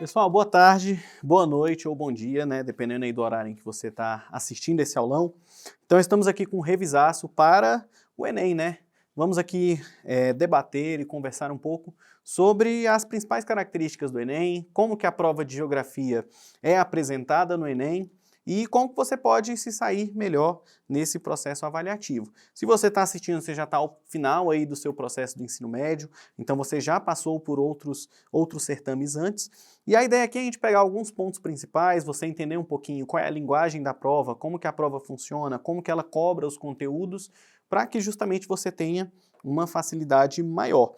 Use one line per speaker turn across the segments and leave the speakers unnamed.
Pessoal, boa tarde, boa noite ou bom dia, né? Dependendo aí do horário em que você está assistindo esse aulão. Então, estamos aqui com um revisaço para o Enem, né? Vamos aqui debater e conversar um pouco sobre as principais características do Enem, como que a prova de geografia é apresentada no Enem e como que você pode se sair melhor nesse processo avaliativo. Se você está assistindo, você já está ao final aí do seu processo do ensino médio, então você já passou por outros certames antes, e a ideia aqui é a gente pegar alguns pontos principais, você entender um pouquinho qual é a linguagem da prova, como que a prova funciona, como que ela cobra os conteúdos, para que justamente você tenha uma facilidade maior.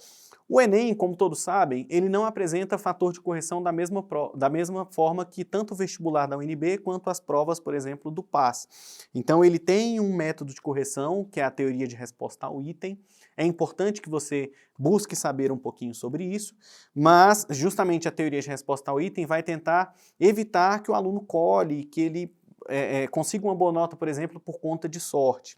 O Enem, como todos sabem, ele não apresenta fator de correção da mesma forma que tanto o vestibular da UNB quanto as provas, por exemplo, do PAS. Então ele tem um método de correção, que é a teoria de resposta ao item. É importante que você busque saber um pouquinho sobre isso, mas justamente a teoria de resposta ao item vai tentar evitar que o aluno cole, que ele consiga uma boa nota, por exemplo, por conta de sorte.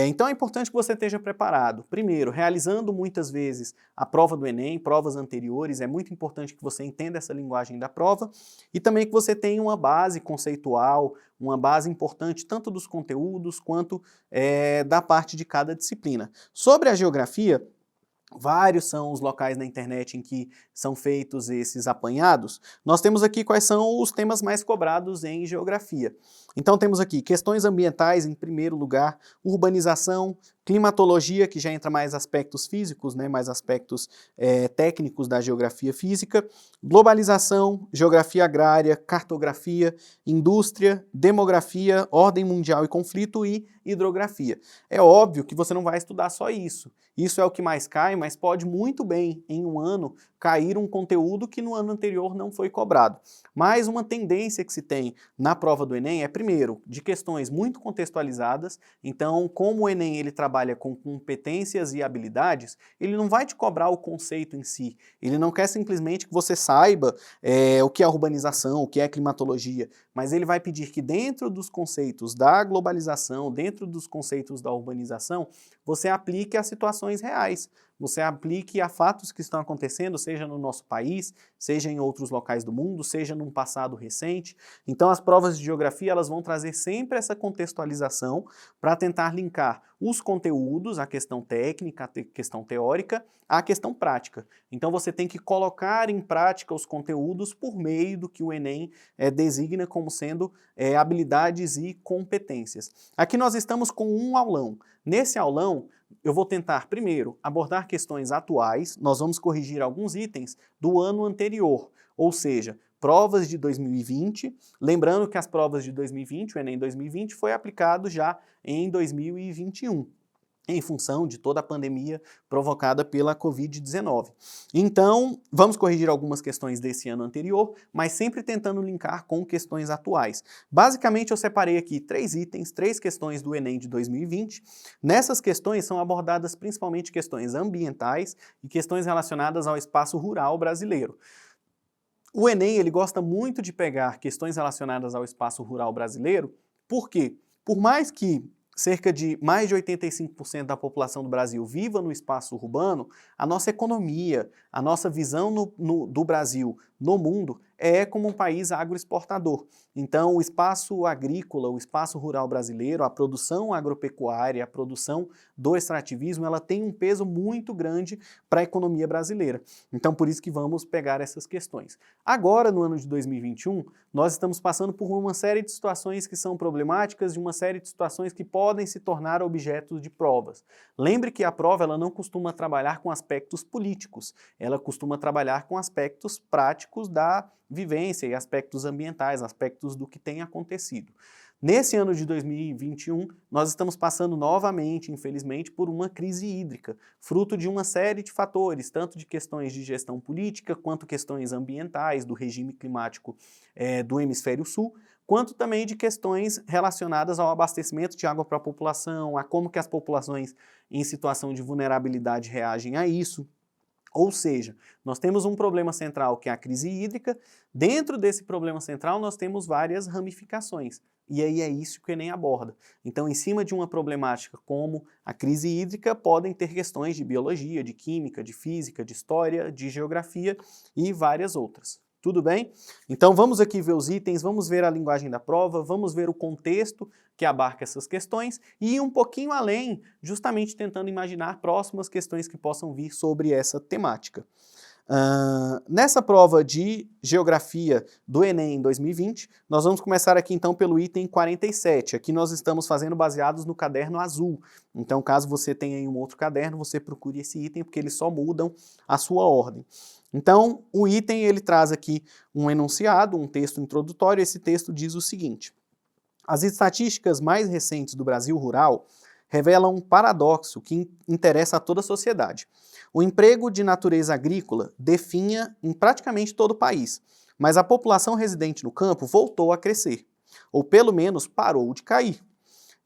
Então é importante que você esteja preparado. Primeiro, realizando muitas vezes a prova do Enem, provas anteriores, é muito importante que você entenda essa linguagem da prova e também que você tenha uma base conceitual, uma base importante tanto dos conteúdos quanto da parte de cada disciplina. Sobre a geografia, vários são os locais na internet em que são feitos esses apanhados. Nós temos aqui quais são os temas mais cobrados em geografia. Então temos aqui questões ambientais em primeiro lugar, urbanização, climatologia, que já entra mais aspectos físicos, né, mais aspectos técnicos da geografia física, globalização, geografia agrária, cartografia, indústria, demografia, ordem mundial e conflito e hidrografia. É óbvio que você não vai estudar só isso. Isso é o que mais cai, mas pode muito bem, em um ano, cair um conteúdo que no ano anterior não foi cobrado. Mas uma tendência que se tem na prova do Enem é, primeiro, de questões muito contextualizadas. Então, como o Enem ele trabalha com competências e habilidades, ele não vai te cobrar o conceito em si. Ele não quer simplesmente que você saiba o que é urbanização, o que é climatologia, mas ele vai pedir que dentro dos conceitos da globalização, dentro dos conceitos da urbanização, você aplique a situações reais. Você aplique a fatos que estão acontecendo, seja no nosso país, seja em outros locais do mundo, seja num passado recente. Então as provas de geografia elas vão trazer sempre essa contextualização para tentar linkar os conteúdos, a questão técnica, a questão teórica, à questão prática. Então você tem que colocar em prática os conteúdos por meio do que o Enem designa como sendo habilidades e competências. Aqui nós estamos com um aulão. Nesse aulão, eu vou tentar, primeiro, abordar questões atuais, nós vamos corrigir alguns itens do ano anterior, ou seja, provas de 2020, lembrando que as provas de 2020, o Enem 2020, foi aplicado já em 2021. Em função de toda a pandemia provocada pela Covid-19. Então, vamos corrigir algumas questões desse ano anterior, mas sempre tentando linkar com questões atuais. Basicamente, eu separei aqui 3 itens, 3 questões do Enem de 2020. Nessas questões são abordadas principalmente questões ambientais e questões relacionadas ao espaço rural brasileiro. O Enem ele gosta muito de pegar questões relacionadas ao espaço rural brasileiro, por quê? Por mais que cerca de mais de 85% da população do Brasil viva no espaço urbano, a nossa economia, a nossa visão do Brasil no mundo é como um país agroexportador. Então o espaço agrícola, o espaço rural brasileiro, a produção agropecuária, a produção do extrativismo, ela tem um peso muito grande para a economia brasileira. Então por isso que vamos pegar essas questões. Agora, no ano de 2021, nós estamos passando por uma série de situações que são problemáticas e uma série de situações que podem se tornar objetos de provas. Lembre que a prova ela não costuma trabalhar com aspectos políticos, ela costuma trabalhar com aspectos práticos da vivência e aspectos ambientais, aspectos do que tem acontecido. Nesse ano de 2021, nós estamos passando novamente, infelizmente, por uma crise hídrica, fruto de uma série de fatores, tanto de questões de gestão política, quanto questões ambientais, do regime climático do hemisfério sul, quanto também de questões relacionadas ao abastecimento de água para a população, a como que as populações em situação de vulnerabilidade reagem a isso. Ou seja, nós temos um problema central que é a crise hídrica, dentro desse problema central nós temos várias ramificações, e aí é isso que o Enem aborda. Então, em cima de uma problemática como a crise hídrica, podem ter questões de biologia, de química, de física, de história, de geografia e várias outras. Tudo bem? Então vamos aqui ver os itens, vamos ver a linguagem da prova, vamos ver o contexto que abarca essas questões e ir um pouquinho além, justamente tentando imaginar próximas questões que possam vir sobre essa temática. Nessa prova de Geografia do Enem em 2020, nós vamos começar aqui então pelo item 47. Aqui nós estamos fazendo baseados no caderno azul. Então, caso você tenha aí um outro caderno, você procure esse item, porque eles só mudam a sua ordem. Então, o item ele traz aqui um enunciado, um texto introdutório. Esse texto diz o seguinte: as estatísticas mais recentes do Brasil rural revelam um paradoxo que interessa a toda a sociedade. O emprego de natureza agrícola definha em praticamente todo o país, mas a população residente no campo voltou a crescer, ou pelo menos parou de cair.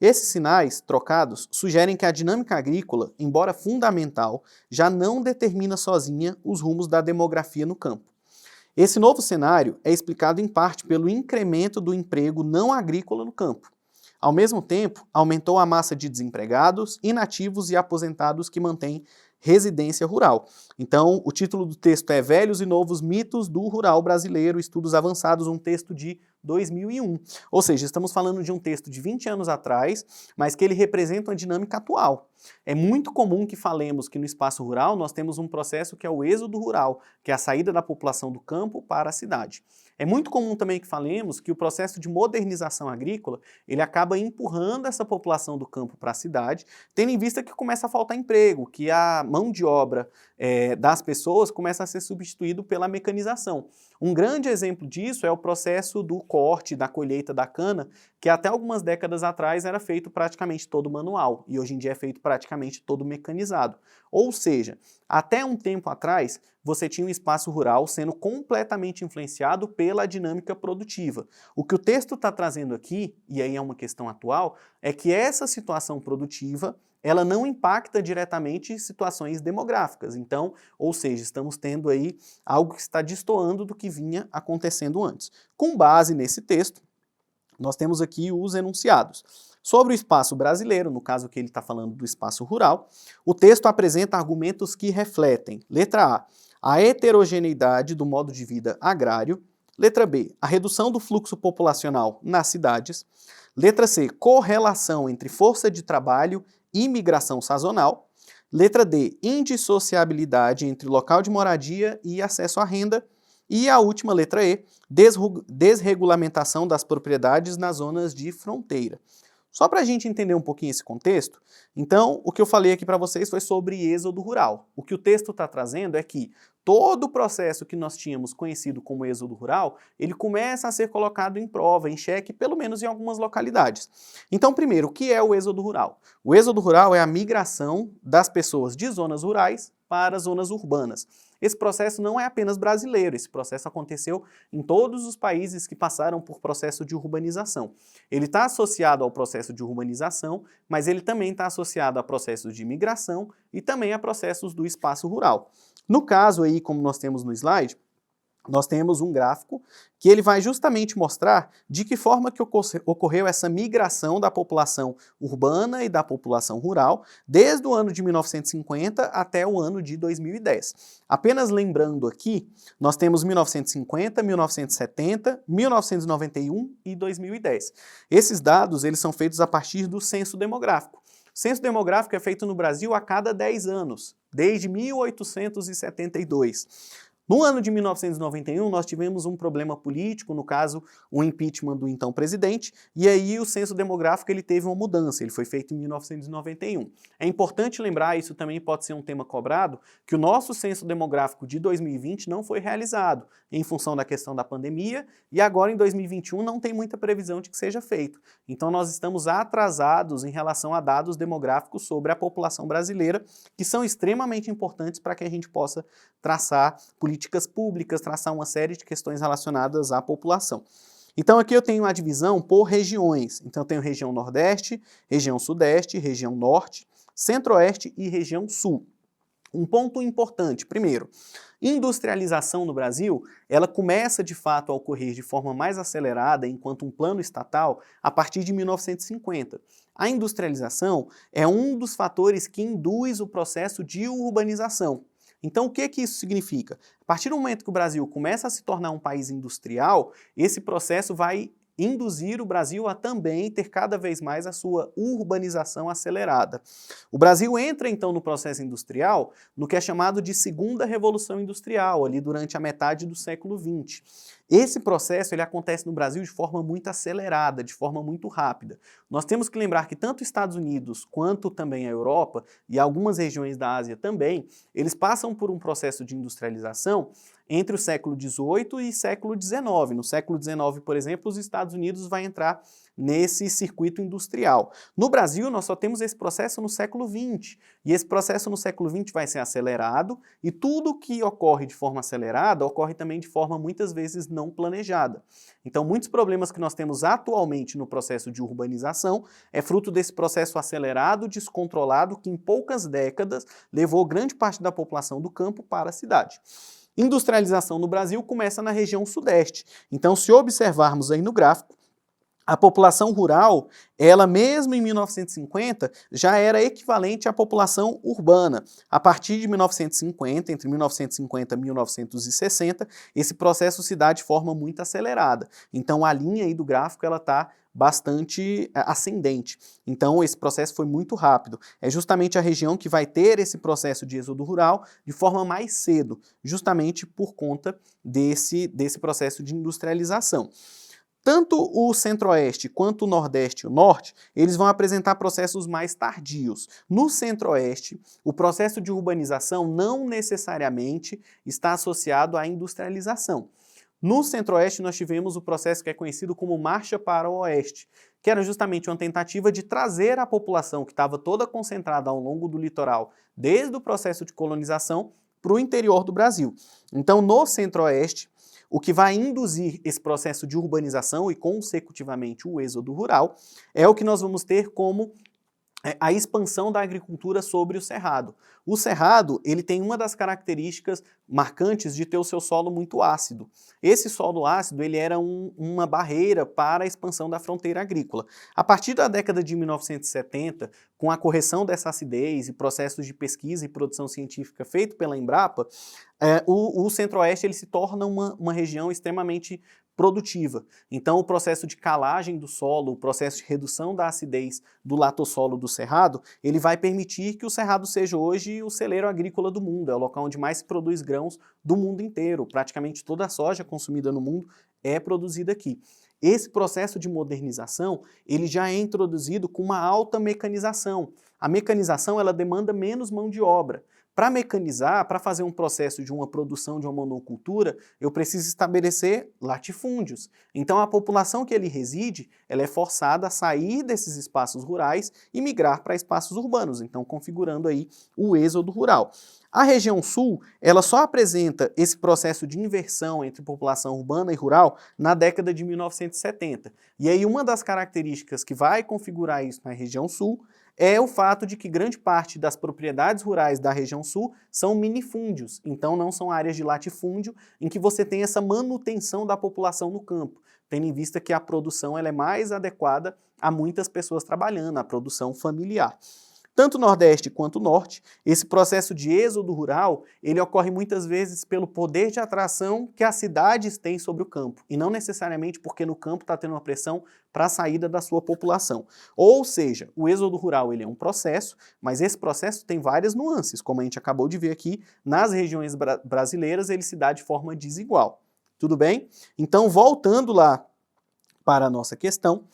Esses sinais trocados sugerem que a dinâmica agrícola, embora fundamental, já não determina sozinha os rumos da demografia no campo. Esse novo cenário é explicado em parte pelo incremento do emprego não agrícola no campo. Ao mesmo tempo, aumentou a massa de desempregados, inativos e aposentados que mantêm residência rural. Então, o título do texto é Velhos e Novos Mitos do Rural Brasileiro, Estudos Avançados, um texto de 2001. Ou seja, estamos falando de um texto de 20 anos atrás, mas que ele representa uma dinâmica atual. É muito comum que falemos que no espaço rural nós temos um processo que é o êxodo rural, que é a saída da população do campo para a cidade. É muito comum também que falemos que o processo de modernização agrícola, ele acaba empurrando essa população do campo para a cidade, tendo em vista que começa a faltar emprego, que a mão de obra das pessoas começa a ser substituído pela mecanização. Um grande exemplo disso é o processo do corte, da colheita da cana, que até algumas décadas atrás era feito praticamente todo manual, e hoje em dia é feito praticamente todo mecanizado. Ou seja, até um tempo atrás, você tinha um espaço rural sendo completamente influenciado pela dinâmica produtiva. O que o texto está trazendo aqui, e aí é uma questão atual, é que essa situação produtiva ela não impacta diretamente situações demográficas. Então, ou seja, estamos tendo aí algo que está destoando do que vinha acontecendo antes. Com base nesse texto, nós temos aqui os enunciados. Sobre o espaço brasileiro, no caso que ele está falando do espaço rural, o texto apresenta argumentos que refletem, letra A heterogeneidade do modo de vida agrário, letra B, a redução do fluxo populacional nas cidades, letra C, correlação entre força de trabalho e migração sazonal, letra D, indissociabilidade entre local de moradia e acesso à renda, e a última, letra E, desregulamentação das propriedades nas zonas de fronteira. Só para a gente entender um pouquinho esse contexto, então o que eu falei aqui para vocês foi sobre êxodo rural. O que o texto está trazendo é que todo o processo que nós tínhamos conhecido como êxodo rural, ele começa a ser colocado em prova, em xeque, pelo menos em algumas localidades. Então, primeiro, o que é o êxodo rural? O êxodo rural é a migração das pessoas de zonas rurais para zonas urbanas. Esse processo não é apenas brasileiro, esse processo aconteceu em todos os países que passaram por processo de urbanização. Ele está associado ao processo de urbanização, mas ele também está associado a processos de migração e também a processos do espaço rural. No caso aí, como nós temos no slide, nós temos um gráfico que ele vai justamente mostrar de que forma que ocorreu essa migração da população urbana e da população rural desde o ano de 1950 até o ano de 2010. Apenas lembrando aqui, nós temos 1950, 1970, 1991 e 2010. Esses dados eles são feitos a partir do censo demográfico. O censo demográfico é feito no Brasil a cada 10 anos, desde 1872. No ano de 1991, nós tivemos um problema político, no caso, o impeachment do então presidente, e aí o censo demográfico ele teve uma mudança, ele foi feito em 1991. É importante lembrar, isso também pode ser um tema cobrado, que o nosso censo demográfico de 2020 não foi realizado, em função da questão da pandemia, e agora em 2021 não tem muita previsão de que seja feito. Então nós estamos atrasados em relação a dados demográficos sobre a população brasileira, que são extremamente importantes para que a gente possa traçar políticas públicas, traçar uma série de questões relacionadas à população. Então aqui eu tenho a divisão por regiões. Então eu tenho região Nordeste, região Sudeste, região Norte, Centro-Oeste e região Sul. Um ponto importante, primeiro, industrialização no Brasil, ela começa de fato a ocorrer de forma mais acelerada enquanto um plano estatal a partir de 1950. A industrialização é um dos fatores que induz o processo de urbanização. Então, o que que isso significa? A partir do momento que o Brasil começa a se tornar um país industrial, esse processo vai induzir o Brasil a também ter cada vez mais a sua urbanização acelerada. O Brasil entra então no processo industrial no que é chamado de segunda revolução industrial, ali durante a metade do século XX. Esse processo ele acontece no Brasil de forma muito acelerada, de forma muito rápida. Nós temos que lembrar que tanto os Estados Unidos quanto também a Europa e algumas regiões da Ásia também, eles passam por um processo de industrialização entre o século XVIII e século XIX. No século XIX, por exemplo, os Estados Unidos vai entrar nesse circuito industrial. No Brasil, nós só temos esse processo no século XX, e esse processo no século XX vai ser acelerado, e tudo que ocorre de forma acelerada ocorre também de forma muitas vezes não planejada. Então, muitos problemas que nós temos atualmente no processo de urbanização é fruto desse processo acelerado, descontrolado, que em poucas décadas levou grande parte da população do campo para a cidade. Industrialização no Brasil começa na região sudeste. Então, se observarmos aí no gráfico, a população rural, ela mesmo em 1950, já era equivalente à população urbana. A partir de 1950, entre 1950 e 1960, esse processo se dá de forma muito acelerada. Então a linha aí do gráfico ela está bastante ascendente. Então esse processo foi muito rápido. É justamente a região que vai ter esse processo de êxodo rural de forma mais cedo, justamente por conta desse processo de industrialização. Tanto o Centro-Oeste quanto o Nordeste e o Norte, eles vão apresentar processos mais tardios. No Centro-Oeste, o processo de urbanização não necessariamente está associado à industrialização. No Centro-Oeste, nós tivemos o processo que é conhecido como Marcha para o Oeste, que era justamente uma tentativa de trazer a população que estava toda concentrada ao longo do litoral, desde o processo de colonização, para o interior do Brasil. Então, no Centro-Oeste, o que vai induzir esse processo de urbanização e, consecutivamente, o êxodo rural, é o que nós vamos ter como a expansão da agricultura sobre o cerrado. O cerrado, ele tem uma das características marcantes de ter o seu solo muito ácido. Esse solo ácido, ele era uma barreira para a expansão da fronteira agrícola. A partir da década de 1970, com a correção dessa acidez e processos de pesquisa e produção científica feito pela Embrapa, o Centro-Oeste ele se torna uma região extremamente produtiva. Então o processo de calagem do solo, o processo de redução da acidez do latossolo do cerrado, ele vai permitir que o cerrado seja hoje o celeiro agrícola do mundo, é o local onde mais se produz grãos do mundo inteiro. Praticamente toda a soja consumida no mundo é produzida aqui. Esse processo de modernização, ele já é introduzido com uma alta mecanização. A mecanização, ela demanda menos mão de obra. Para mecanizar, para fazer um processo de uma produção de uma monocultura, eu preciso estabelecer latifúndios. Então a população que ali reside, ela é forçada a sair desses espaços rurais e migrar para espaços urbanos, então configurando aí o êxodo rural. A região sul, ela só apresenta esse processo de inversão entre população urbana e rural na década de 1970. E aí uma das características que vai configurar isso na região sul é o fato de que grande parte das propriedades rurais da região sul são minifúndios, então não são áreas de latifúndio em que você tem essa manutenção da população no campo, tendo em vista que a produção ela é mais adequada a muitas pessoas trabalhando, a produção familiar. Tanto o Nordeste quanto o Norte, esse processo de êxodo rural, ele ocorre muitas vezes pelo poder de atração que as cidades têm sobre o campo, e não necessariamente porque no campo está tendo uma pressão para a saída da sua população. Ou seja, o êxodo rural ele é um processo, mas esse processo tem várias nuances, como a gente acabou de ver aqui, nas regiões brasileiras ele se dá de forma desigual. Tudo bem? Então, voltando lá para a nossa questão,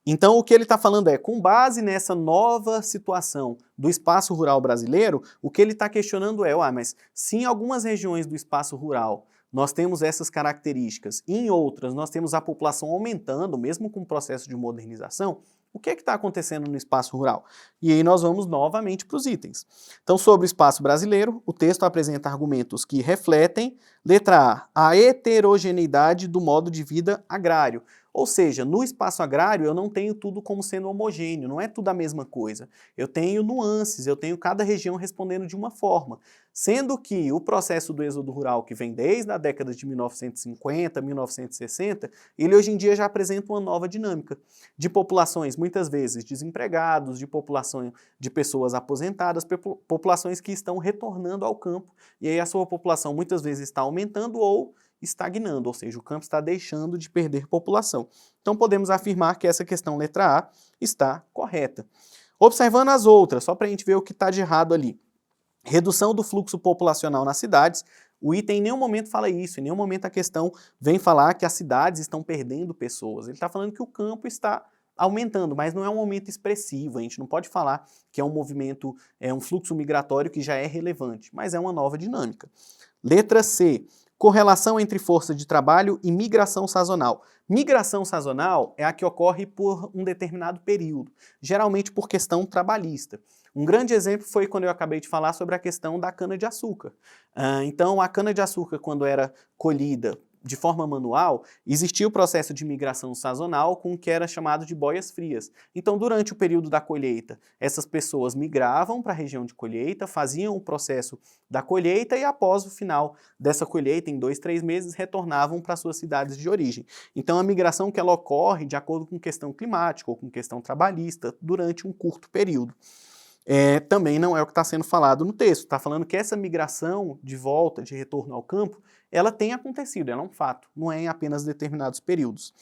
então o que ele está falando é, com base nessa nova situação do espaço rural brasileiro, o que ele está questionando é, mas se em algumas regiões do espaço rural nós temos essas características e em outras nós temos a população aumentando, mesmo com o processo de modernização, o que está acontecendo no espaço rural? E aí nós vamos novamente para os itens. Então, sobre o espaço brasileiro, o texto apresenta argumentos que refletem, letra A, a heterogeneidade do modo de vida agrário. Ou seja, no espaço agrário eu não tenho tudo como sendo homogêneo, não é tudo a mesma coisa. Eu tenho nuances, eu tenho cada região respondendo de uma forma. Sendo que o processo do êxodo rural, que vem desde a década de 1950, 1960, ele hoje em dia já apresenta uma nova dinâmica de populações muitas vezes desempregados, de população de pessoas aposentadas, populações que estão retornando ao campo, e aí a sua população muitas vezes está aumentando ou estagnando, ou seja, o campo está deixando de perder população. Então podemos afirmar que essa questão letra A está correta. Observando as outras, só para a gente ver o que está de errado ali. Redução do fluxo populacional nas cidades. O item em nenhum momento fala isso, em nenhum momento a questão vem falar que as cidades estão perdendo pessoas. Ele está falando que o campo está aumentando, mas não é um aumento expressivo. A gente não pode falar que é um movimento, é um fluxo migratório que já é relevante, mas é uma nova dinâmica. Letra C. Correlação entre força de trabalho e migração sazonal. Migração sazonal é a que ocorre por um determinado período, geralmente por questão trabalhista. Um grande exemplo foi quando eu acabei de falar sobre a questão da cana-de-açúcar. Então, a cana-de-açúcar, quando era colhida de forma manual, existia o processo de migração sazonal com o que era chamado de boias frias. Então, durante o período da colheita, essas pessoas migravam para a região de colheita, faziam o processo da colheita e após o final dessa colheita, em 2, 3 meses, retornavam para suas cidades de origem. Então, a migração que ela ocorre de acordo com questão climática ou com questão trabalhista durante um curto período. Também não é o que está sendo falado no texto. Está falando que essa migração de volta, de retorno ao campo, ela tem acontecido, ela é um fato, não é em apenas determinados períodos.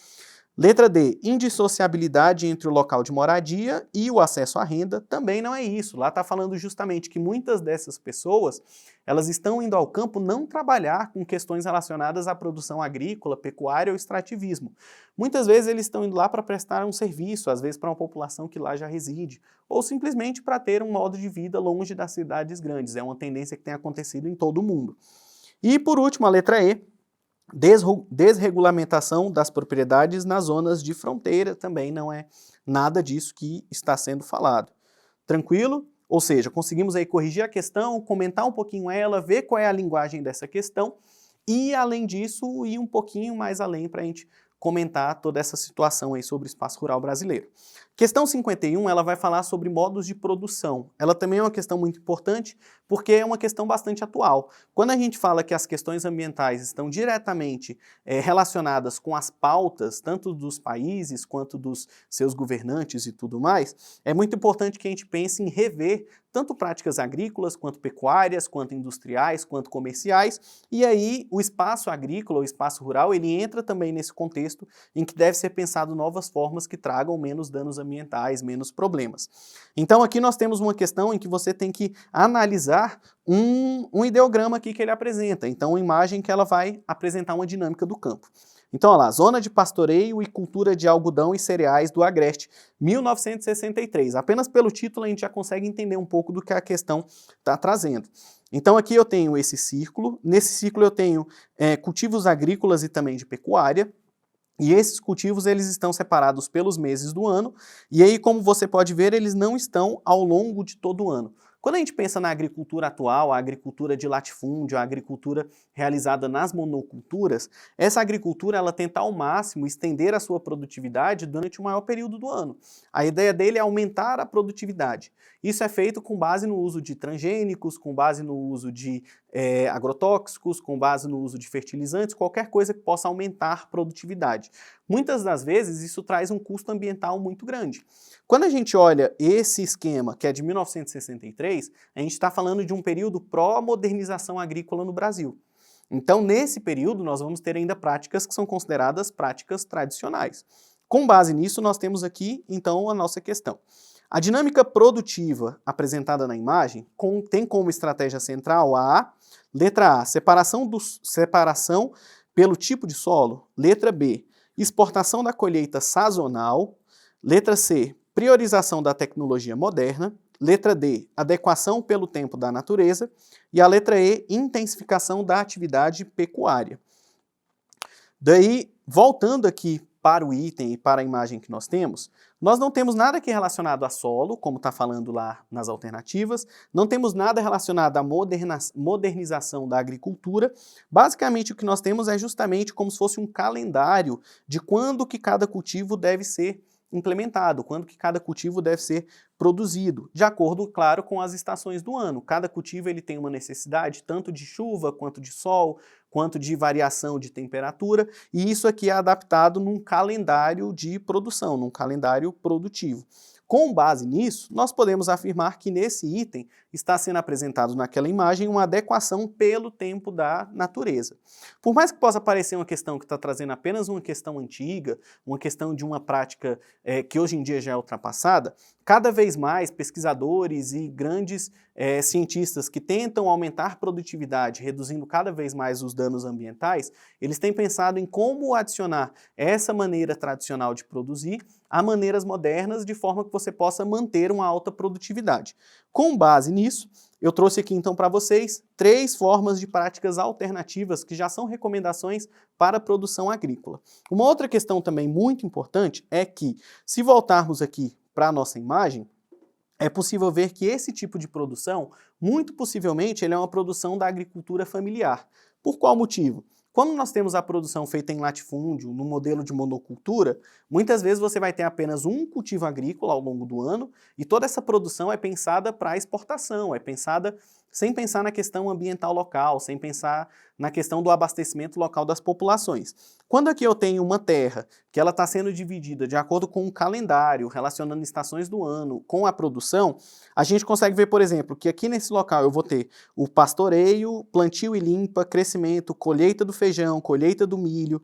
Letra D, indissociabilidade entre o local de moradia e o acesso à renda, também não é isso. Lá está falando justamente que muitas dessas pessoas, elas estão indo ao campo não trabalhar com questões relacionadas à produção agrícola, pecuária ou extrativismo. Muitas vezes eles estão indo lá para prestar um serviço, às vezes para uma população que lá já reside, ou simplesmente para ter um modo de vida longe das cidades grandes. É uma tendência que tem acontecido em todo o mundo. E por último, a letra E, desregulamentação das propriedades nas zonas de fronteira, também não é nada disso que está sendo falado. Tranquilo? Ou seja, conseguimos aí corrigir a questão, comentar um pouquinho ela, ver qual é a linguagem dessa questão e, além disso, ir um pouquinho mais além para a gente comentar toda essa situação aí sobre o espaço rural brasileiro. Questão 51, ela vai falar sobre modos de produção. Ela também é uma questão muito importante porque é uma questão bastante atual. Quando a gente fala que as questões ambientais estão diretamente relacionadas com as pautas, tanto dos países quanto dos seus governantes e tudo mais, é muito importante que a gente pense em rever tanto práticas agrícolas, quanto pecuárias, quanto industriais, quanto comerciais, e aí o espaço agrícola, o espaço rural, ele entra também nesse contexto em que deve ser pensado novas formas que tragam menos danos ambientais, menos problemas. Então aqui nós temos uma questão em que você tem que analisar um ideograma aqui que ele apresenta, então uma imagem que ela vai apresentar uma dinâmica do campo. Então, olha lá, Zona de Pastoreio e Cultura de Algodão e Cereais do Agreste, 1963. Apenas pelo título a gente já consegue entender um pouco do que a questão está trazendo. Então aqui eu tenho esse círculo, nesse círculo eu tenho cultivos agrícolas e também de pecuária, e esses cultivos eles estão separados pelos meses do ano, e aí como você pode ver eles não estão ao longo de todo o ano. Quando a gente pensa na agricultura atual, a agricultura de latifúndio, a agricultura realizada nas monoculturas, essa agricultura ela tenta ao máximo estender a sua produtividade durante o maior período do ano. A ideia dele é aumentar a produtividade. Isso é feito com base no uso de transgênicos, com base no uso de agrotóxicos, com base no uso de fertilizantes, qualquer coisa que possa aumentar a produtividade. Muitas das vezes isso traz um custo ambiental muito grande. Quando a gente olha esse esquema, que é de 1963, a gente está falando de um período pró-modernização agrícola no Brasil. Então, nesse período, nós vamos ter ainda práticas que são consideradas práticas tradicionais. Com base nisso, nós temos aqui, então, a nossa questão. A dinâmica produtiva apresentada na imagem tem como estratégia central a letra A, separação pelo tipo de solo, letra B, exportação da colheita sazonal, letra C, priorização da tecnologia moderna, letra D, adequação pelo tempo da natureza e a letra E, intensificação da atividade pecuária. Daí, voltando aqui para o item e para a imagem que nós temos, nós não temos nada aqui relacionado a solo, como está falando lá nas alternativas, não temos nada relacionado à modernização da agricultura. Basicamente o que nós temos é justamente como se fosse um calendário de quando que cada cultivo deve ser implementado, quando que cada cultivo deve ser produzido, de acordo, claro, com as estações do ano. Cada cultivo ele tem uma necessidade tanto de chuva, quanto de sol, quanto de variação de temperatura, e isso aqui é adaptado num calendário de produção, num calendário produtivo. Com base nisso, nós podemos afirmar que nesse item está sendo apresentado naquela imagem uma adequação pelo tempo da natureza. Por mais que possa parecer uma questão que está trazendo apenas uma questão antiga, uma questão de uma prática que hoje em dia já é ultrapassada, cada vez mais pesquisadores e grandes cientistas que tentam aumentar a produtividade, reduzindo cada vez mais os danos ambientais, eles têm pensado em como adicionar essa maneira tradicional de produzir a maneiras modernas de forma que você possa manter uma alta produtividade. Com base nisso, eu trouxe aqui então para vocês 3 formas de práticas alternativas que já são recomendações para a produção agrícola. Uma outra questão também muito importante é que, se voltarmos aqui para a nossa imagem, é possível ver que esse tipo de produção, muito possivelmente, ele é uma produção da agricultura familiar. Por qual motivo? Quando nós temos a produção feita em latifúndio, no modelo de monocultura, muitas vezes você vai ter apenas um cultivo agrícola ao longo do ano e toda essa produção é pensada para exportação, é pensada sem pensar na questão ambiental local, sem pensar na questão do abastecimento local das populações. Quando aqui eu tenho uma terra que ela está sendo dividida de acordo com um calendário, relacionando estações do ano com a produção, a gente consegue ver, por exemplo, que aqui nesse local eu vou ter o pastoreio, plantio e limpa, crescimento, colheita do feijão, colheita do milho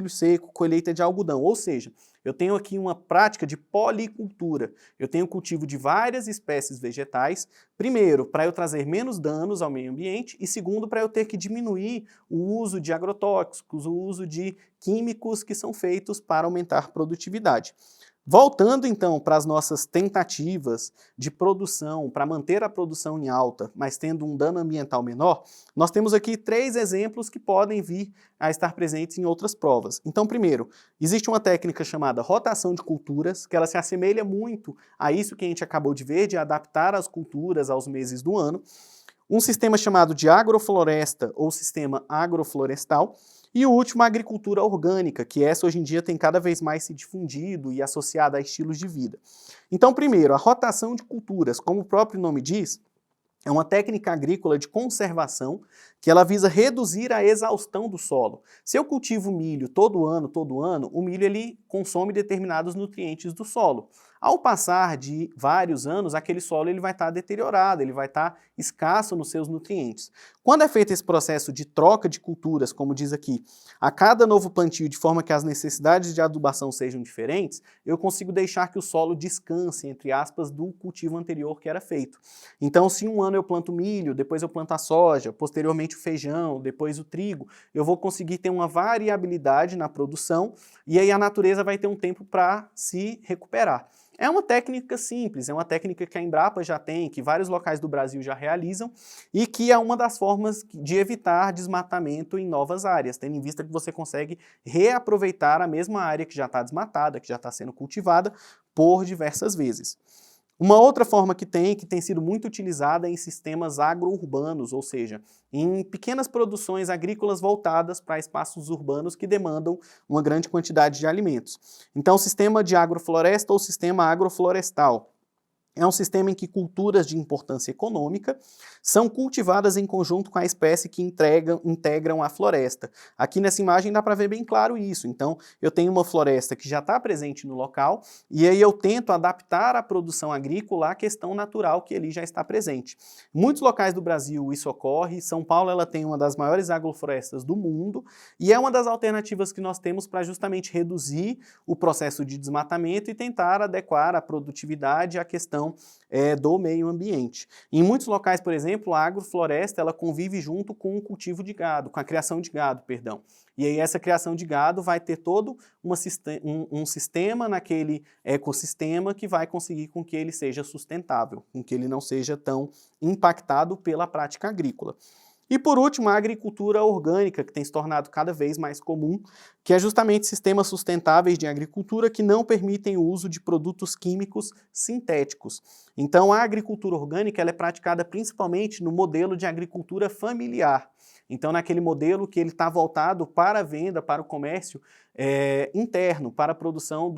seco, colheita de algodão. Ou seja, eu tenho aqui uma prática de policultura. Eu tenho cultivo de várias espécies vegetais, primeiro, para eu trazer menos danos ao meio ambiente e segundo, para eu ter que diminuir o uso de agrotóxicos, o uso de químicos que são feitos para aumentar a produtividade. Voltando então para as nossas tentativas de produção, para manter a produção em alta, mas tendo um dano ambiental menor, nós temos aqui 3 exemplos que podem vir a estar presentes em outras provas. Então, primeiro, existe uma técnica chamada rotação de culturas, que ela se assemelha muito a isso que a gente acabou de ver, de adaptar as culturas aos meses do ano. Um sistema chamado de agrofloresta ou sistema agroflorestal, e o último, a agricultura orgânica, que essa hoje em dia tem cada vez mais se difundido e associada a estilos de vida. Então, primeiro, a rotação de culturas, como o próprio nome diz, é uma técnica agrícola de conservação que ela visa reduzir a exaustão do solo. Se eu cultivo milho todo ano, o milho ele consome determinados nutrientes do solo. Ao passar de vários anos, aquele solo ele vai estar deteriorado, ele vai estar escasso nos seus nutrientes. Quando é feito esse processo de troca de culturas, como diz aqui, a cada novo plantio, de forma que as necessidades de adubação sejam diferentes, eu consigo deixar que o solo descanse, entre aspas, do cultivo anterior que era feito. Então, se um ano eu planto milho, depois eu planto a soja, posteriormente o feijão, depois o trigo, eu vou conseguir ter uma variabilidade na produção e aí a natureza vai ter um tempo para se recuperar. É uma técnica simples, é uma técnica que a Embrapa já tem, que vários locais do Brasil já realizam e que é uma das formas de evitar desmatamento em novas áreas, tendo em vista que você consegue reaproveitar a mesma área que já está desmatada, que já está sendo cultivada por diversas vezes. Uma outra forma que tem sido muito utilizada é em sistemas agro-urbanos, ou seja, em pequenas produções agrícolas voltadas para espaços urbanos que demandam uma grande quantidade de alimentos. Então, o sistema de agrofloresta ou sistema agroflorestal é um sistema em que culturas de importância econômica são cultivadas em conjunto com a espécie que integram a floresta. Aqui nessa imagem dá para ver bem claro isso. Então, eu tenho uma floresta que já está presente no local e aí eu tento adaptar a produção agrícola à questão natural que ali já está presente. Em muitos locais do Brasil isso ocorre. São Paulo ela tem uma das maiores agroflorestas do mundo e é uma das alternativas que nós temos para justamente reduzir o processo de desmatamento e tentar adequar a produtividade à questão do meio ambiente. Em muitos locais, por exemplo, a agrofloresta ela convive junto com o cultivo de gado, com a criação de gado, perdão. E aí essa criação de gado vai ter todo um sistema naquele ecossistema que vai conseguir com que ele seja sustentável, com que ele não seja tão impactado pela prática agrícola. E por último, a agricultura orgânica, que tem se tornado cada vez mais comum, que é justamente sistemas sustentáveis de agricultura que não permitem o uso de produtos químicos sintéticos. Então, a agricultura orgânica ela é praticada principalmente no modelo de agricultura familiar. Então, naquele modelo que ele está voltado para a venda, para o comércio interno, para a produção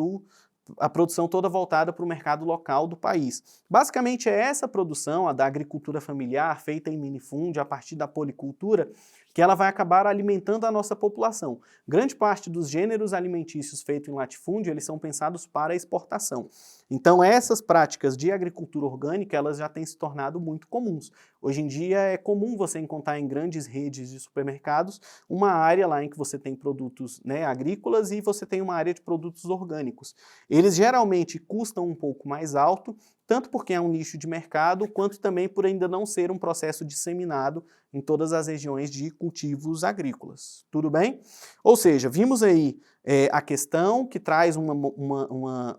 toda voltada para o mercado local do país. Basicamente é essa produção, a da agricultura familiar, feita em minifúndio, a partir da policultura, que ela vai acabar alimentando a nossa população. Grande parte dos gêneros alimentícios feitos em latifúndio, eles são pensados para exportação. Então essas práticas de agricultura orgânica, elas já têm se tornado muito comuns. Hoje em dia é comum você encontrar em grandes redes de supermercados uma área lá em que você tem produtos, né, agrícolas e você tem uma área de produtos orgânicos. Eles geralmente custam um pouco mais alto, tanto porque é um nicho de mercado, quanto também por ainda não ser um processo disseminado em todas as regiões de cultivos agrícolas. Tudo bem? Ou seja, vimos aí a questão que traz um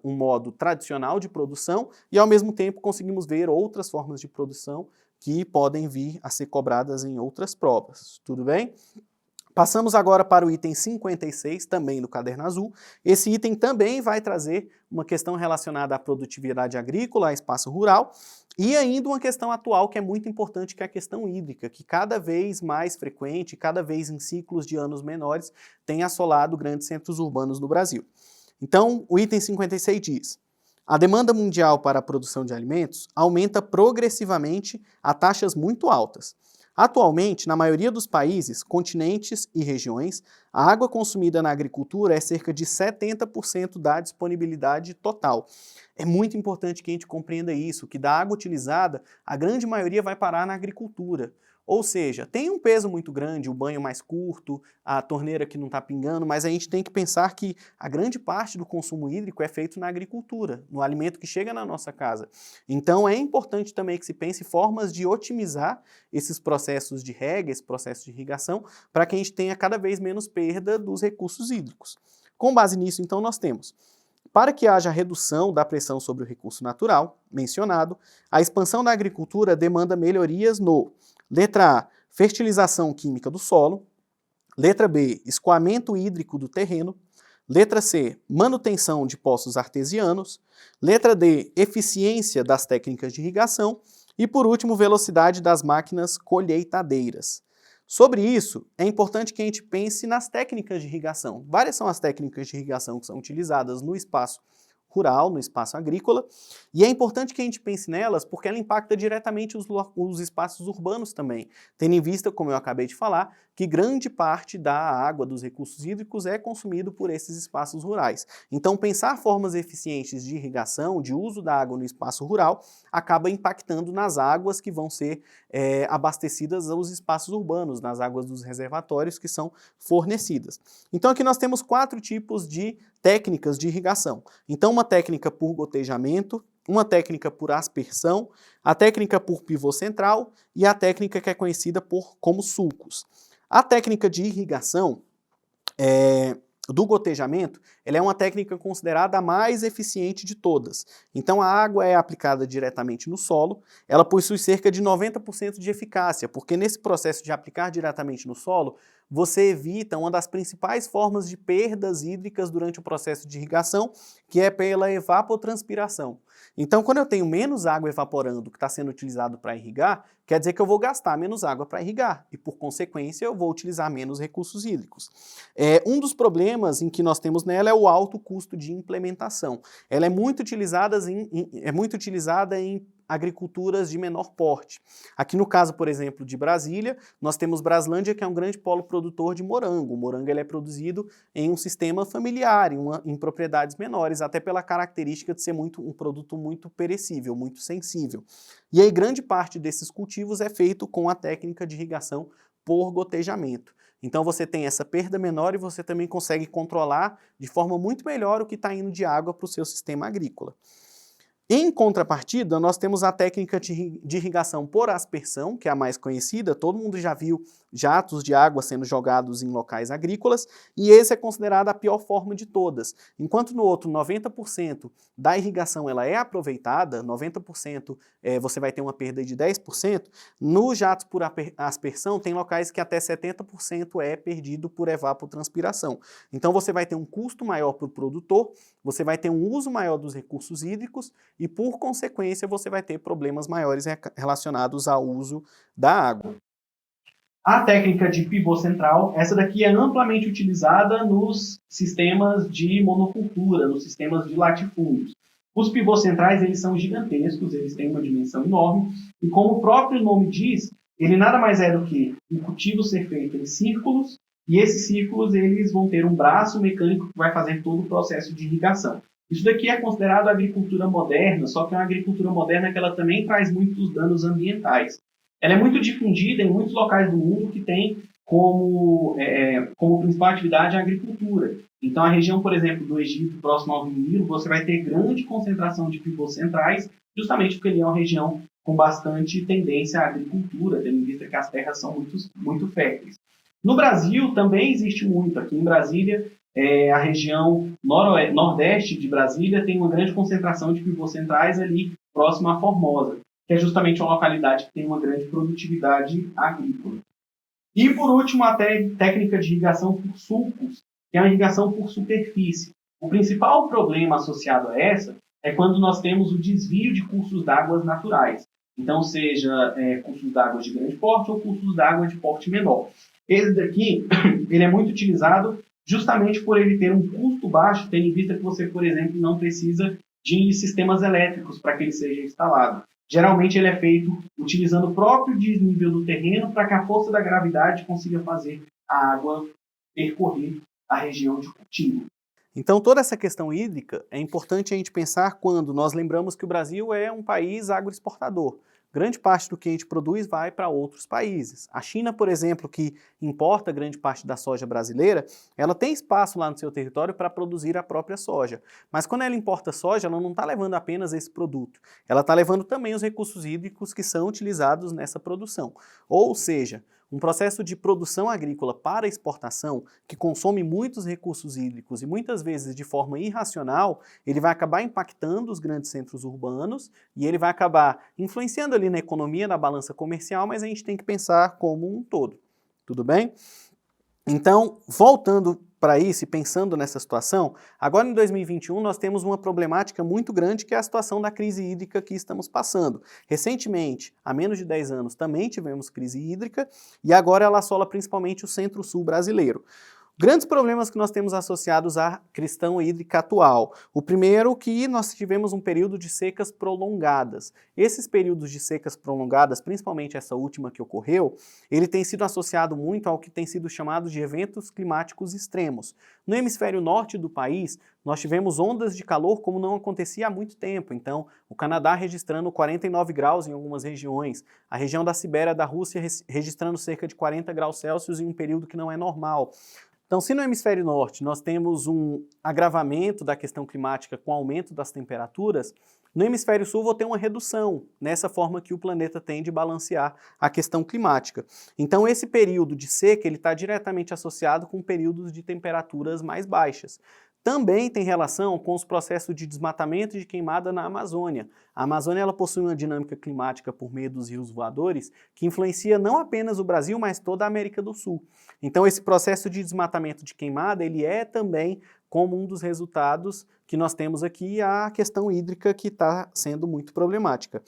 modo tradicional de produção e, ao mesmo tempo, conseguimos ver outras formas de produção que podem vir a ser cobradas em outras provas. Tudo bem? Passamos agora para o item 56, também do Caderno Azul. Esse item também vai trazer uma questão relacionada à produtividade agrícola, a espaço rural, e ainda uma questão atual que é muito importante, que é a questão hídrica, que cada vez mais frequente, cada vez em ciclos de anos menores, tem assolado grandes centros urbanos no Brasil. Então, o item 56 diz: a demanda mundial para a produção de alimentos aumenta progressivamente a taxas muito altas. Atualmente, na maioria dos países, continentes e regiões, a água consumida na agricultura é cerca de 70% da disponibilidade total. É muito importante que a gente compreenda isso, que da água utilizada, a grande maioria vai parar na agricultura. Ou seja, tem um peso muito grande, o banho mais curto, a torneira que não está pingando, mas a gente tem que pensar que a grande parte do consumo hídrico é feito na agricultura, no alimento que chega na nossa casa. Então é importante também que se pense formas de otimizar esses processos de rega, esse processo de irrigação, para que a gente tenha cada vez menos perda dos recursos hídricos. Com base nisso, então, nós temos: para que haja redução da pressão sobre o recurso natural, mencionado, a expansão da agricultura demanda melhorias no: letra A, fertilização química do solo. Letra B, escoamento hídrico do terreno. Letra C, manutenção de poços artesianos. Letra D, eficiência das técnicas de irrigação. E por último, velocidade das máquinas colheitadeiras. Sobre isso, é importante que a gente pense nas técnicas de irrigação. Várias são as técnicas de irrigação que são utilizadas no espaço rural, no espaço agrícola, e é importante que a gente pense nelas porque ela impacta diretamente os espaços urbanos também, tendo em vista, como eu acabei de falar, que grande parte da água, dos recursos hídricos é consumido por esses espaços rurais. Então, pensar formas eficientes de irrigação, de uso da água no espaço rural, acaba impactando nas águas que vão ser abastecidas aos espaços urbanos, nas águas dos reservatórios que são fornecidas. Então, aqui nós temos 4 tipos de técnicas de irrigação. Então, uma técnica por gotejamento, uma técnica por aspersão, a técnica por pivô central e a técnica que é conhecida como sulcos. A técnica de irrigação do gotejamento, ela é uma técnica considerada a mais eficiente de todas. Então a água é aplicada diretamente no solo, ela possui cerca de 90% de eficácia, porque nesse processo de aplicar diretamente no solo, você evita uma das principais formas de perdas hídricas durante o processo de irrigação, que é pela evapotranspiração. Então, quando eu tenho menos água evaporando que está sendo utilizado para irrigar, quer dizer que eu vou gastar menos água para irrigar e, por consequência, eu vou utilizar menos recursos hídricos. Um dos problemas em que nós temos nela é o alto custo de implementação. Ela é muito utilizada em agriculturas de menor porte. Aqui no caso, por exemplo, de Brasília, nós temos Braslândia, que é um grande polo produtor de morango. O morango ele é produzido em um sistema familiar, em propriedades menores, até pela característica de ser um produto muito perecível, muito sensível. E aí grande parte desses cultivos é feito com a técnica de irrigação por gotejamento. Então você tem essa perda menor e você também consegue controlar de forma muito melhor o que está indo de água para o seu sistema agrícola. Em contrapartida, nós temos a técnica de irrigação por aspersão, que é a mais conhecida, todo mundo já viu jatos de água sendo jogados em locais agrícolas, e esse é considerado a pior forma de todas. Enquanto no outro 90% da irrigação ela é aproveitada, 90% você vai ter uma perda de 10%, no jato por aspersão tem locais que até 70% é perdido por evapotranspiração. Então você vai ter um custo maior para o produtor, você vai ter um uso maior dos recursos hídricos e, por consequência, você vai ter problemas maiores relacionados ao uso da água. A técnica de pivô central, essa daqui é amplamente utilizada nos sistemas de monocultura, nos sistemas de latifúndios. Os pivôs centrais, eles são gigantescos, eles têm uma dimensão enorme, e como o próprio nome diz, ele nada mais é do que um cultivo ser feito em círculos, e esses círculos eles vão ter um braço mecânico que vai fazer todo o processo de irrigação. Isso daqui é considerado agricultura moderna, só que é uma agricultura moderna que ela também traz muitos danos ambientais. Ela é muito difundida em muitos locais do mundo que tem como principal atividade a agricultura. Então, a região, por exemplo, do Egito, próximo ao Rio Nilo, você vai ter grande concentração de pivôs centrais, justamente porque ele é uma região com bastante tendência à agricultura, tendo em vista que as terras são muito férteis. No Brasil, também existe muito. Aqui em Brasília, a região nordeste de Brasília tem uma grande concentração de pivôs centrais ali próximo à Formosa, que é justamente uma localidade que tem uma grande produtividade agrícola. E, por último, a técnica de irrigação por sulcos, que é a irrigação por superfície. O principal problema associado a essa é quando nós temos o desvio de cursos d'água naturais. Então, seja cursos d'água de grande porte ou cursos d'água de porte menor. Esse daqui ele é muito utilizado justamente por ele ter um custo baixo, tendo em vista que você, por exemplo, não precisa de sistemas elétricos para que ele seja instalado. Geralmente ele é feito utilizando o próprio desnível do terreno para que a força da gravidade consiga fazer a água percorrer a região de cultivo. Então toda essa questão hídrica é importante a gente pensar quando nós lembramos que o Brasil é um país agroexportador. Grande parte do que a gente produz vai para outros países. A China, por exemplo, que importa grande parte da soja brasileira, ela tem espaço lá no seu território para produzir a própria soja. Mas quando ela importa soja, ela não está levando apenas esse produto. Ela está levando também os recursos hídricos que são utilizados nessa produção. Ou seja, um processo de produção agrícola para exportação, que consome muitos recursos hídricos e muitas vezes de forma irracional, ele vai acabar impactando os grandes centros urbanos e ele vai acabar influenciando ali na economia, na balança comercial, mas a gente tem que pensar como um todo. Tudo bem? Então, voltando para isso e pensando nessa situação, agora em 2021 nós temos uma problemática muito grande que é a situação da crise hídrica que estamos passando. Recentemente, há menos de 10 anos, também tivemos crise hídrica e agora ela assola principalmente o centro-sul brasileiro. Grandes problemas que nós temos associados à questão hídrica atual. O primeiro, que nós tivemos um período de secas prolongadas. Esses períodos de secas prolongadas, principalmente essa última que ocorreu, ele tem sido associado muito ao que tem sido chamado de eventos climáticos extremos. No hemisfério norte do país, nós tivemos ondas de calor como não acontecia há muito tempo. Então, o Canadá registrando 49 graus em algumas regiões, a região da Sibéria da Rússia registrando cerca de 40 graus Celsius em um período que não é normal. Então, se no hemisfério norte nós temos um agravamento da questão climática com aumento das temperaturas, no hemisfério sul vou ter uma redução nessa forma que o planeta tem de balancear a questão climática. Então, esse período de seca ele está diretamente associado com períodos de temperaturas mais baixas. Também tem relação com os processos de desmatamento e de queimada na Amazônia. A Amazônia ela possui uma dinâmica climática por meio dos rios voadores que influencia não apenas o Brasil, mas toda a América do Sul. Então esse processo de desmatamento de queimada, ele é também como um dos resultados que nós temos aqui a questão hídrica que está sendo muito problemática.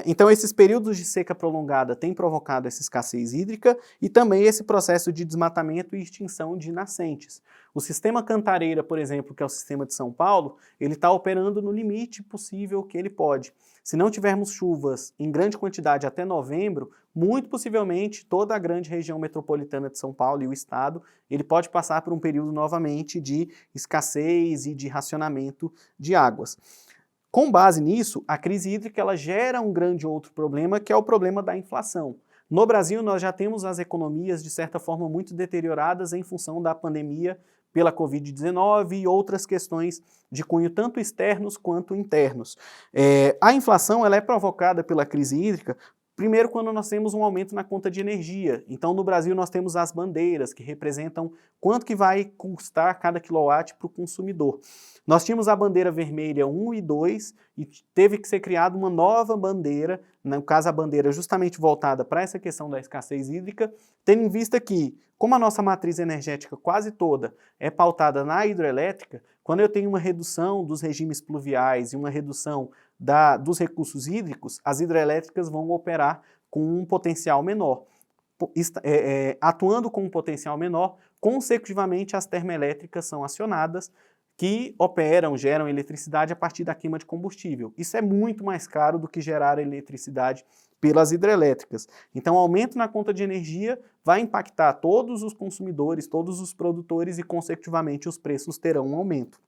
Então esses períodos de seca prolongada têm provocado essa escassez hídrica e também esse processo de desmatamento e extinção de nascentes. O sistema Cantareira, por exemplo, que é o sistema de São Paulo, ele está operando no limite possível que ele pode. Se não tivermos chuvas em grande quantidade até novembro, muito possivelmente toda a grande região metropolitana de São Paulo e o estado, ele pode passar por um período novamente de escassez e de racionamento de águas. Com base nisso, a crise hídrica ela gera um grande outro problema, que é o problema da inflação. No Brasil, nós já temos as economias, de certa forma, muito deterioradas em função da pandemia pela Covid-19 e outras questões de cunho tanto externos quanto internos. A inflação ela é provocada pela crise hídrica Primeiro, quando nós temos um aumento na conta de energia. Então, no Brasil, nós temos as bandeiras, que representam quanto que vai custar cada quilowatt para o consumidor. Nós tínhamos a bandeira vermelha 1 e 2 e teve que ser criada uma nova bandeira, no caso a bandeira justamente voltada para essa questão da escassez hídrica, tendo em vista que, como a nossa matriz energética quase toda é pautada na hidrelétrica, quando eu tenho uma redução dos regimes pluviais e uma redução dos recursos hídricos, as hidrelétricas vão operar com um potencial menor. Atuando com um potencial menor, consecutivamente as termoelétricas são acionadas, que operam, geram eletricidade a partir da queima de combustível. Isso é muito mais caro do que gerar eletricidade pelas hidrelétricas. Então, o aumento na conta de energia vai impactar todos os consumidores, todos os produtores e, consecutivamente, os preços terão um aumento.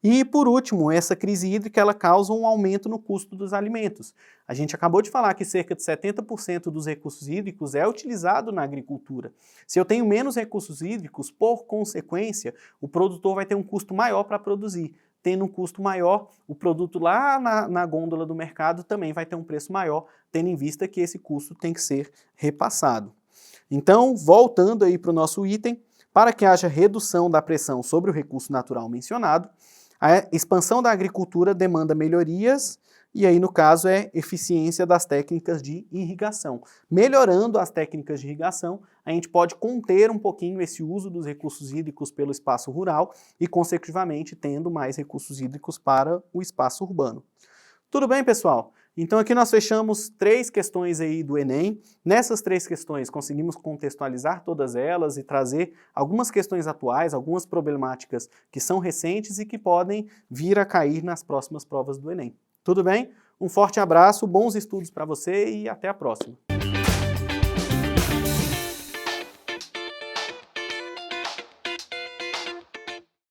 E, por último, essa crise hídrica ela causa um aumento no custo dos alimentos. A gente acabou de falar que cerca de 70% dos recursos hídricos é utilizado na agricultura. Se eu tenho menos recursos hídricos, por consequência, o produtor vai ter um custo maior para produzir. Tendo um custo maior, o produto lá na gôndola do mercado também vai ter um preço maior, tendo em vista que esse custo tem que ser repassado. Então, voltando aí para o nosso item, para que haja redução da pressão sobre o recurso natural mencionado, a expansão da agricultura demanda melhorias, e aí no caso é eficiência das técnicas de irrigação. Melhorando as técnicas de irrigação, a gente pode conter um pouquinho esse uso dos recursos hídricos pelo espaço rural e, consecutivamente, tendo mais recursos hídricos para o espaço urbano. Tudo bem, pessoal? Então aqui nós fechamos 3 questões aí do Enem. Nessas 3 questões conseguimos contextualizar todas elas e trazer algumas questões atuais, algumas problemáticas que são recentes e que podem vir a cair nas próximas provas do Enem. Tudo bem? Um forte abraço, bons estudos para você e até a próxima.